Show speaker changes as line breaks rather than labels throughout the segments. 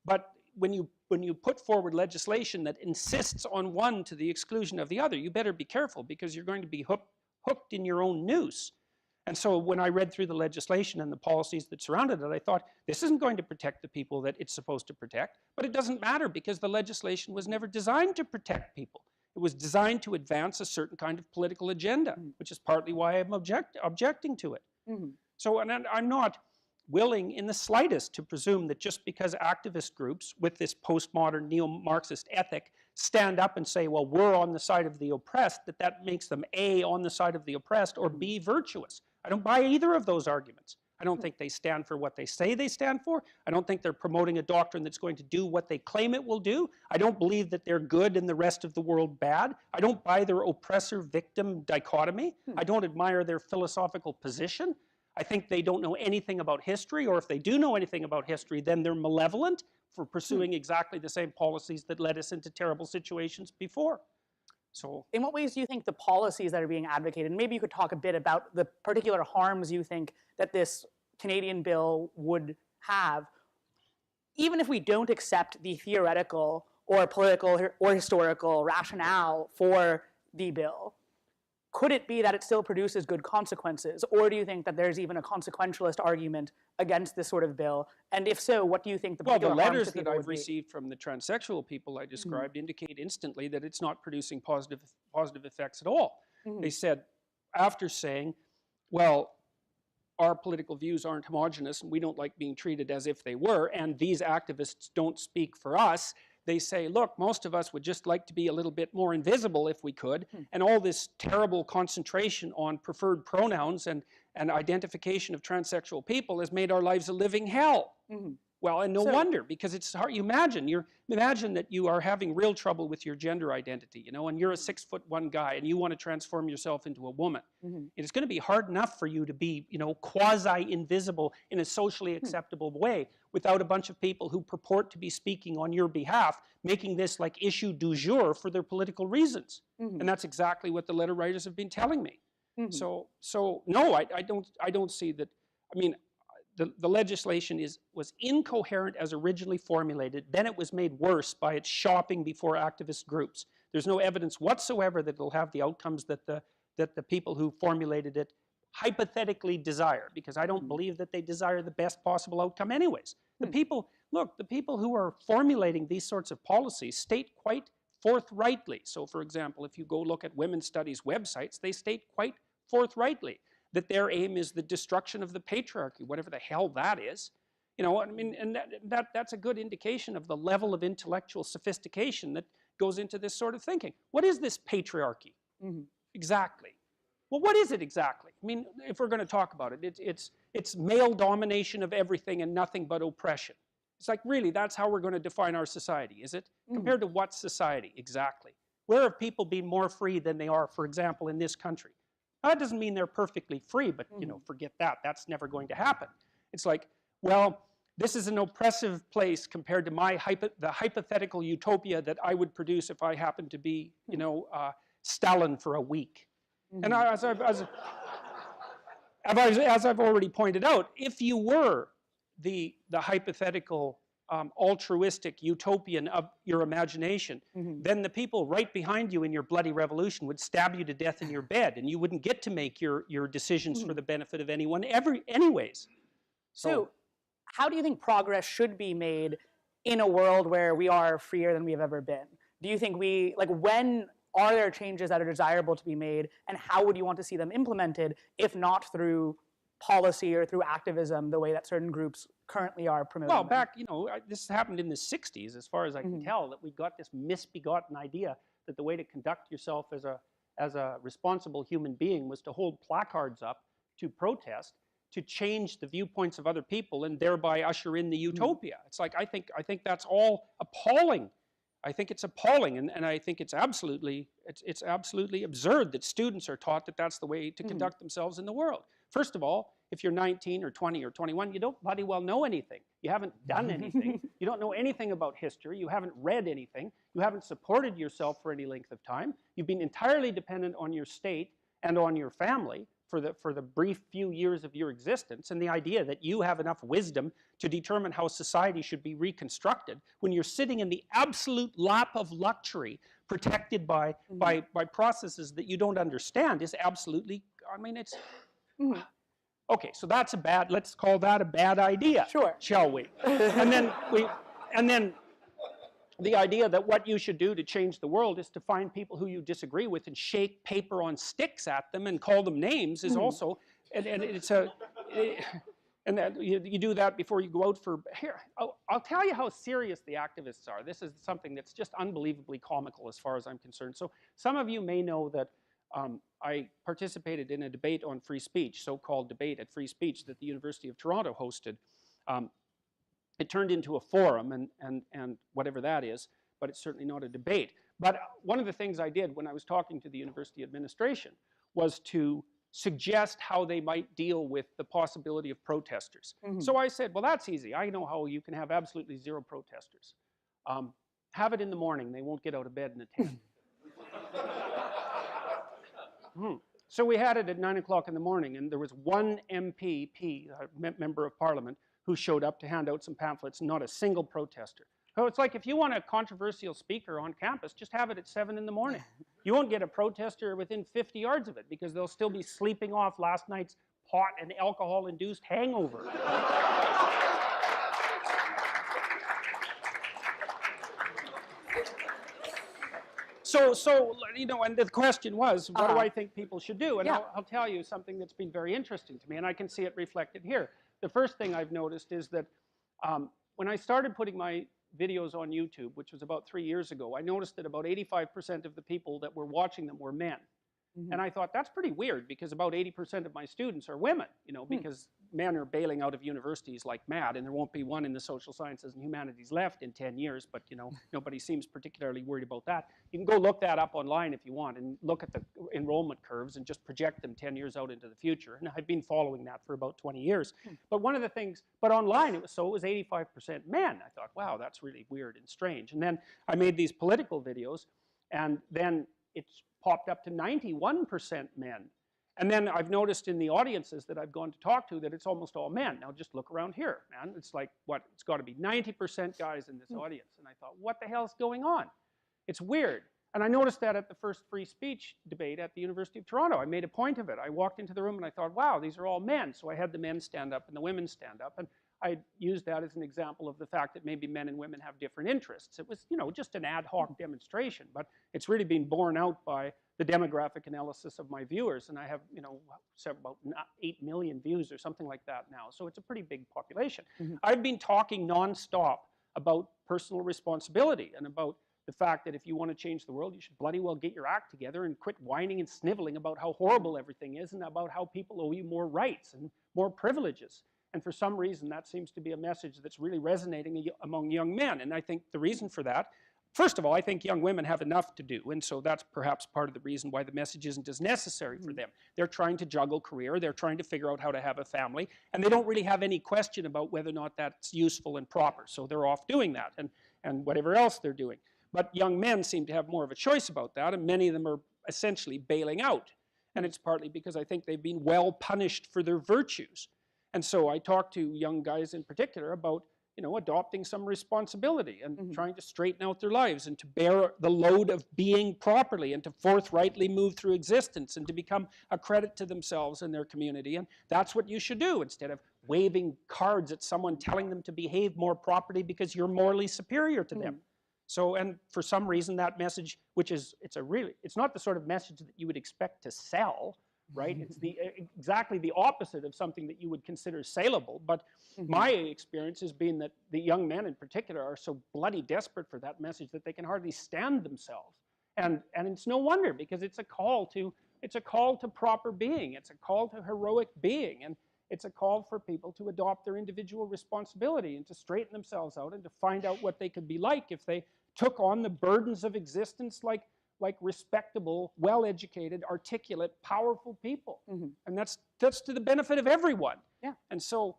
But when you put forward legislation that insists on one to the exclusion of the other, you better be careful, because you're going to be hooked in your own noose. And so when I read through the legislation and the policies that surrounded it, I thought, this isn't going to protect the people that it's supposed to protect. But it doesn't matter, because the legislation was never designed to protect people. It was designed to advance a certain kind of political agenda, which is partly why I'm objecting to it. So, and I'm not willing in the slightest to presume that just because activist groups with this postmodern neo-Marxist ethic stand up and say, well, we're on the side of the oppressed, that makes them A, on the side of the oppressed, or B, virtuous. I don't buy either of those arguments. I don't think they stand for what they say they stand for. I don't think they're promoting a doctrine that's going to do what they claim it will do. I don't believe that they're good and the rest of the world bad. I don't buy their oppressor-victim dichotomy. I don't admire their philosophical position. I think they don't know anything about history, or if they do know anything about history, then they're malevolent for pursuing exactly the same policies that led us into terrible situations before. So,
in what ways do you think the policies that are being advocated, and maybe you could talk a bit about the particular harms you think that this Canadian bill would have, even if we don't accept the theoretical or political or historical rationale for the bill, could it be that it still produces good consequences? Or do you think that there's even a consequentialist argument against this sort of bill? And if so, what do you think the particular
Well, the
harms
letters
to
that
people
I've
would be?
received from the transsexual people I described indicate instantly that it's not producing positive effects at all. They said, after saying, well, our political views aren't homogenous and we don't like being treated as if they were, and these activists don't speak for us, they say, look, most of us would just like to be a little bit more invisible if we could, and all this terrible concentration on preferred pronouns and identification of transsexual people has made our lives a living hell. Well, and no wonder, because it's hard. Imagine that you are having real trouble with your gender identity, you know, and you're a 6'1" guy and you want to transform yourself into a woman. It's going to be hard enough for you to be, you know, quasi-invisible in a socially acceptable way without a bunch of people who purport to be speaking on your behalf, making this like issue du jour for their political reasons. And that's exactly what the letter writers have been telling me. So no, I don't see that. I mean, the legislation was incoherent as originally formulated. Then it was made worse by its shopping before activist groups. There's no evidence whatsoever that it'll have the outcomes that the people who formulated it hypothetically desire, because I don't believe that they desire the best possible outcome anyways. The people who are formulating these sorts of policies state quite forthrightly. So for example, if you go look at women's studies websites, they state quite forthrightly that their aim is the destruction of the patriarchy, whatever the hell that is. You know, I mean, and that's a good indication of the level of intellectual sophistication that goes into this sort of thinking. What is this patriarchy? Exactly. Well, what is it exactly? I mean, if we're going to talk about it, it's male domination of everything and nothing but oppression. It's like, really, that's how we're going to define our society, is it? Compared to what society, exactly? Where have people been more free than they are, for example, in this country? Now, that doesn't mean they're perfectly free, but, you know, forget that. That's never going to happen. It's like, well, this is an oppressive place compared to the hypothetical utopia that I would produce if I happened to be, you know, Stalin for a week. And as I've already pointed out, if you were the hypothetical altruistic utopian of your imagination, then the people right behind you in your bloody revolution would stab you to death in your bed, and you wouldn't get to make your decisions for the benefit of anyone anyways.
So how do you think progress should be made in a world where we are freer than we have ever been? Do you think when are there changes that are desirable to be made, and how would you want to see them implemented, if not through policy or through activism, the way that certain groups currently are promoting?
Well, back, you know, this happened in the 60s, as far as I can tell, that we got this misbegotten idea that the way to conduct yourself as a responsible human being was to hold placards up to protest, to change the viewpoints of other people, and thereby usher in the utopia. It's like, I think that's all appalling. I think it's appalling, and I think it's absolutely absurd that students are taught that that's the way to conduct themselves in the world. First of all, if you're 19 or 20 or 21, you don't bloody well know anything. You haven't done anything. You don't know anything about history. You haven't read anything. You haven't supported yourself for any length of time. You've been entirely dependent on your state and on your family for the brief few years of your existence, and the idea that you have enough wisdom to determine how society should be reconstructed when you're sitting in the absolute lap of luxury, protected by processes that you don't understand, is absolutely, I mean, it's okay. So that's a bad. Let's call that a bad idea.
Sure.
Shall we? and then the idea that what you should do to change the world is to find people who you disagree with and shake paper on sticks at them and call them names is also, and it's a, and that you do that before you go out for, here, I'll tell you how serious the activists are. This is something that's just unbelievably comical as far as I'm concerned. So some of you may know that I participated in a debate on free speech, so-called debate at free speech that the University of Toronto hosted. It turned into a forum and whatever that is, but it's certainly not a debate. But one of the things I did when I was talking to the university administration was to suggest how they might deal with the possibility of protesters. So I said, well, that's easy. I know how you can have absolutely zero protesters. Have it in the morning. They won't get out of bed and attend. So we had it at 9 o'clock in the morning, and there was one MPP, member of parliament, who showed up to hand out some pamphlets, not a single protester. So it's like if you want a controversial speaker on campus, just have it at 7 in the morning. You won't get a protester within 50 yards of it because they'll still be sleeping off last night's pot and alcohol-induced hangover. So you know, and the question was, what do I think people should do? And I'll tell you something that's been very interesting to me, and I can see it reflected here. The first thing I've noticed is that when I started putting my videos on YouTube, which was about 3 years ago, I noticed that about 85% of the people that were watching them were men. And I thought, that's pretty weird, because about 80% of my students are women, you know, because men are bailing out of universities like mad, and there won't be one in the social sciences and humanities left in 10 years, but, you know, nobody seems particularly worried about that. You can go look that up online if you want, and look at the enrollment curves and just project them 10 years out into the future. And I've been following that for about 20 years. But one of the things, but online it was 85% men. I thought, wow, that's really weird and strange. And then I made these political videos, and then it's popped up to 91% men. And then I've noticed in the audiences that I've gone to talk to that it's almost all men. Now just look around here, man. It's like, what, it's got to be 90% guys in this audience. And I thought, what the hell's going on? It's weird. And I noticed that at the first free speech debate at the University of Toronto. I made a point of it. I walked into the room and I thought, wow, these are all men. So I had the men stand up and the women stand up. And I used that as an example of the fact that maybe men and women have different interests. It was, you know, just an ad hoc demonstration, but it's really been borne out by the demographic analysis of my viewers, and I have, you know, about 8 million views or something like that now, so it's a pretty big population. I've been talking nonstop about personal responsibility and about the fact that if you want to change the world, you should bloody well get your act together and quit whining and sniveling about how horrible everything is and about how people owe you more rights and more privileges. And for some reason, that seems to be a message that's really resonating among young men. And I think the reason for that, first of all, I think young women have enough to do. And so that's perhaps part of the reason why the message isn't as necessary for them. They're trying to juggle career. They're trying to figure out how to have a family. And they don't really have any question about whether or not that's useful and proper. So they're off doing that and whatever else they're doing. But young men seem to have more of a choice about that. And many of them are essentially bailing out. And it's partly because I think they've been well punished for their virtues. And so I talk to young guys in particular about, you know, adopting some responsibility and trying to straighten out their lives and to bear the load of being properly and to forthrightly move through existence and to become a credit to themselves and their community. And that's what you should do instead of waving cards at someone telling them to behave more properly because you're morally superior to them. So, and for some reason that message, which is, it's not the sort of message that you would expect to sell, right? It's exactly the opposite of something that you would consider saleable. But my experience has been that the young men in particular are so bloody desperate for that message that they can hardly stand themselves. And it's no wonder, because it's a call to proper being. It's a call to heroic being. And it's a call for people to adopt their individual responsibility and to straighten themselves out and to find out what they could be like if they took on the burdens of existence like respectable, well-educated, articulate, powerful people. And that's to the benefit of everyone. Yeah. And so,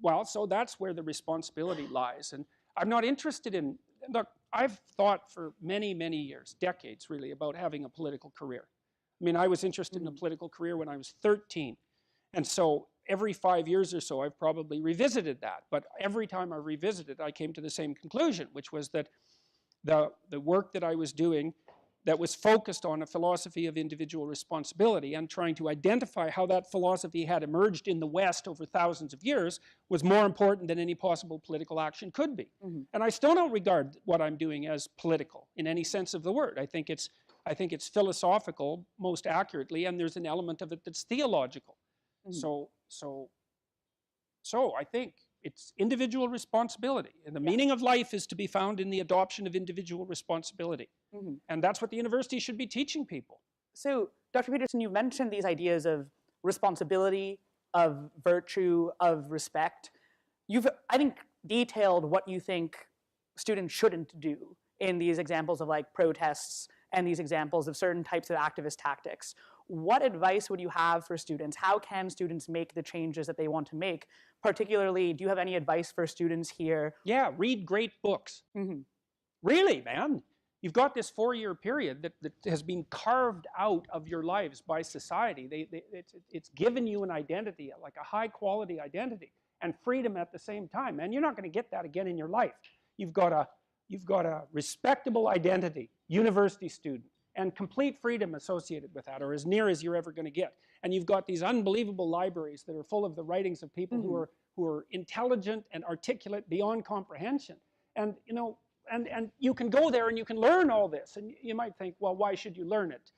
well, so that's where the responsibility lies. And I'm not interested in, look, I've thought for many, many years, decades really, about having a political career. I mean, I was interested in a political career when I was 13. And so every 5 years or so, I've probably revisited that. But every time I revisited, I came to the same conclusion, which was that the work that I was doing that was focused on a philosophy of individual responsibility and trying to identify how that philosophy had emerged in the West over thousands of years was more important than any possible political action could be. And I still don't regard what I'm doing as political in any sense of the word. I think it's philosophical most accurately, and there's an element of it that's theological. So I think it's individual responsibility. And the meaning of life is to be found in the adoption of individual responsibility. And that's what the university should be teaching people.
So, Dr. Peterson, you mentioned these ideas of responsibility, of virtue, of respect. You've, I think, detailed what you think students shouldn't do in these examples of like protests and these examples of certain types of activist tactics. What advice would you have for students? How can students make the changes that they want to make? Particularly, do you have any advice for students here?
Yeah, read great books. Really, man. You've got this 4-year period that has been carved out of your lives by society. It's given you an identity, like a high quality identity, and freedom at the same time. And you're not going to get that again in your life. You've got a respectable identity, university student, and complete freedom associated with that, or as near as you're ever going to get. And you've got these unbelievable libraries that are full of the writings of people who are intelligent and articulate beyond comprehension. And you know, and you can go there and you can learn all this. And you might think, well, why should you learn it?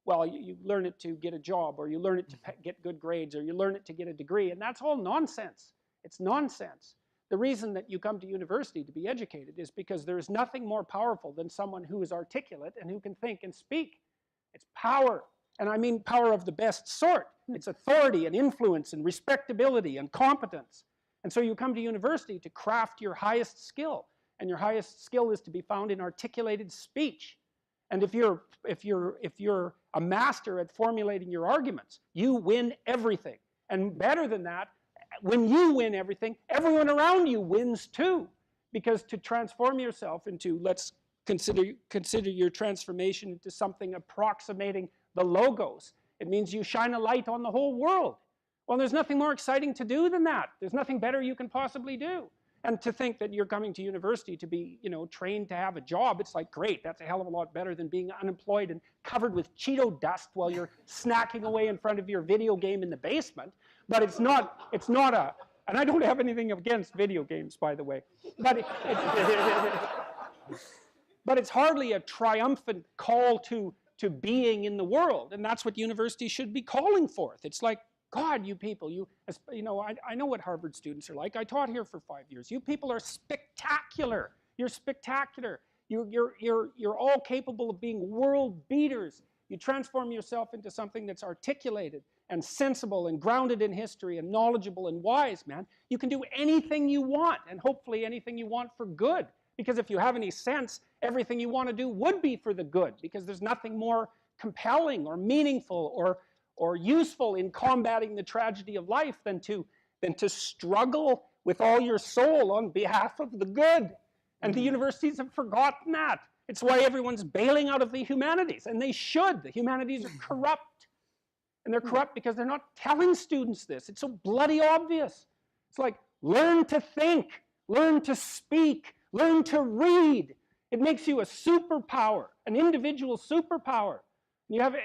Well, you learn it to get a job, or you learn it to get good grades, or you learn it to get a degree, and that's all nonsense. It's nonsense. The reason that you come to university to be educated is because there is nothing more powerful than someone who is articulate and who can think and speak. It's power, and I mean power of the best sort. It's authority and influence and respectability and competence. And so you come to university to craft your highest skill, and your highest skill is to be found in articulated speech. And if you're a master at formulating your arguments, you win everything. And better than that, when you win everything, everyone around you wins too. Because to transform yourself into, let's consider your transformation into something approximating the logos, it means you shine a light on the whole world. Well, there's nothing more exciting to do than that. There's nothing better you can possibly do. And to think that you're coming to university to be, you know, trained to have a job, it's like, great, that's a hell of a lot better than being unemployed and covered with Cheeto dust while you're snacking away in front of your video game in the basement. But it's not a, and I don't have anything against video games, by the way, but but it's hardly a triumphant call to being in the world, and that's what university should be calling forth. It's like, God, you people, you know, I know what Harvard students are like. I taught here for 5 years. You people are spectacular. You're spectacular. You're all capable of being world beaters. You transform yourself into something that's articulated and sensible and grounded in history and knowledgeable and wise, man. You can do anything you want, and hopefully anything you want for good. Because if you have any sense, everything you want to do would be for the good, because there's nothing more compelling or meaningful or useful in combating the tragedy of life than to struggle with all your soul on behalf of the good. And the universities have forgotten that. It's why everyone's bailing out of the humanities, and they should. The humanities are corrupt. And they're corrupt because they're not telling students this. It's so bloody obvious. It's like, learn to think, learn to speak, learn to read. It makes you a superpower, an individual superpower. You have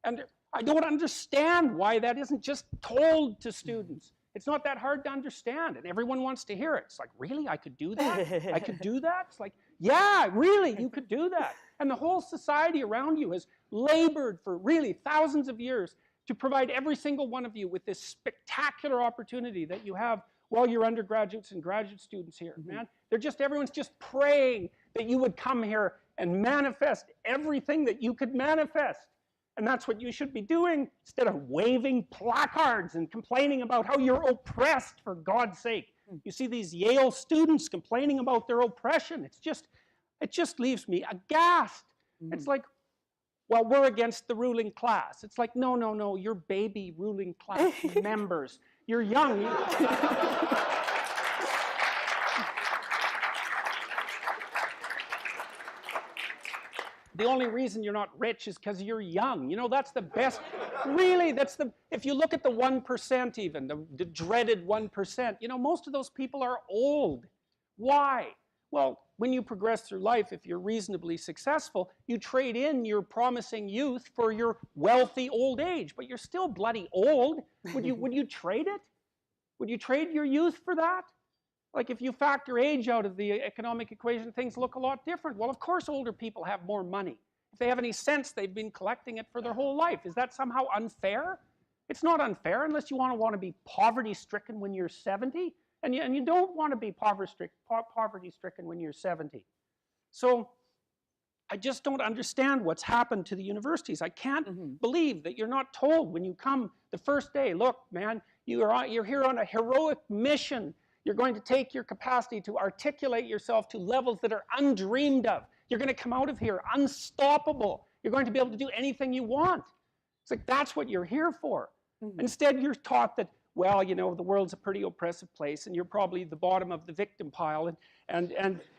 and I don't understand why that isn't just told to students. It's not that hard to understand, and everyone wants to hear it. It's like, really? I could do that? I could do that? It's like, yeah, really, you could do that. And the whole society around you has labored for really thousands of years to provide every single one of you with this spectacular opportunity that you have while you're undergraduates and graduate students here, man. Everyone's just praying that you would come here and manifest everything that you could manifest. And that's what you should be doing, instead of waving placards and complaining about how you're oppressed, for God's sake. You see these Yale students complaining about their oppression. It just leaves me aghast. It's like, well, we're against the ruling class. It's like, no, you're baby ruling class members. You're young. the only reason you're not rich is because you're young. You know, that's the best. Really, if you look at the 1% even, the dreaded 1%, you know, most of those people are old. Why? Well, when you progress through life, if you're reasonably successful, you trade in your promising youth for your wealthy old age, but you're still bloody old. Would you trade it? Would you trade your youth for that? Like, if you factor age out of the economic equation, things look a lot different. Well, of course older people have more money. If they have any sense, they've been collecting it for their whole life. Is that somehow unfair? It's not unfair unless you want to be poverty-stricken when you're 70. And you don't want to be poverty-stricken when you're 70. So I just don't understand what's happened to the universities. I can't believe that you're not told when you come the first day, look, man, you're here on a heroic mission. You're going to take your capacity to articulate yourself to levels that are undreamed of. You're going to come out of here unstoppable. You're going to be able to do anything you want. It's like, that's what you're here for. Instead, you're taught that, well, you know, the world's a pretty oppressive place, and you're probably the bottom of the victim pile, and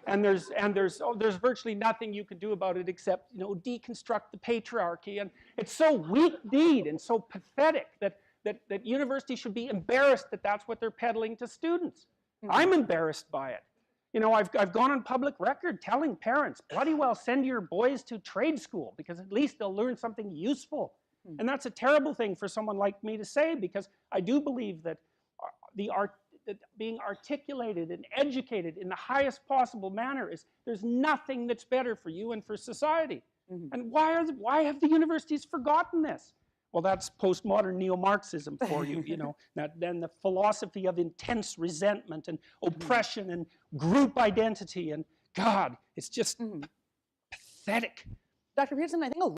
there's virtually nothing you can do about it except, you know, deconstruct the patriarchy. And it's so weak-kneed and so pathetic that universities should be embarrassed that that's what they're peddling to students. I'm embarrassed by it. You know, I've gone on public record telling parents, bloody well send your boys to trade school because at least they'll learn something useful. And that's a terrible thing for someone like me to say, because I do believe that that being articulated and educated in the highest possible manner there's nothing that's better for you and for society. And why have the universities forgotten this? Well, that's postmodern neo-Marxism for you, you know, then the philosophy of intense resentment and oppression and group identity, and God, it's just pathetic.
Dr. Peterson, I think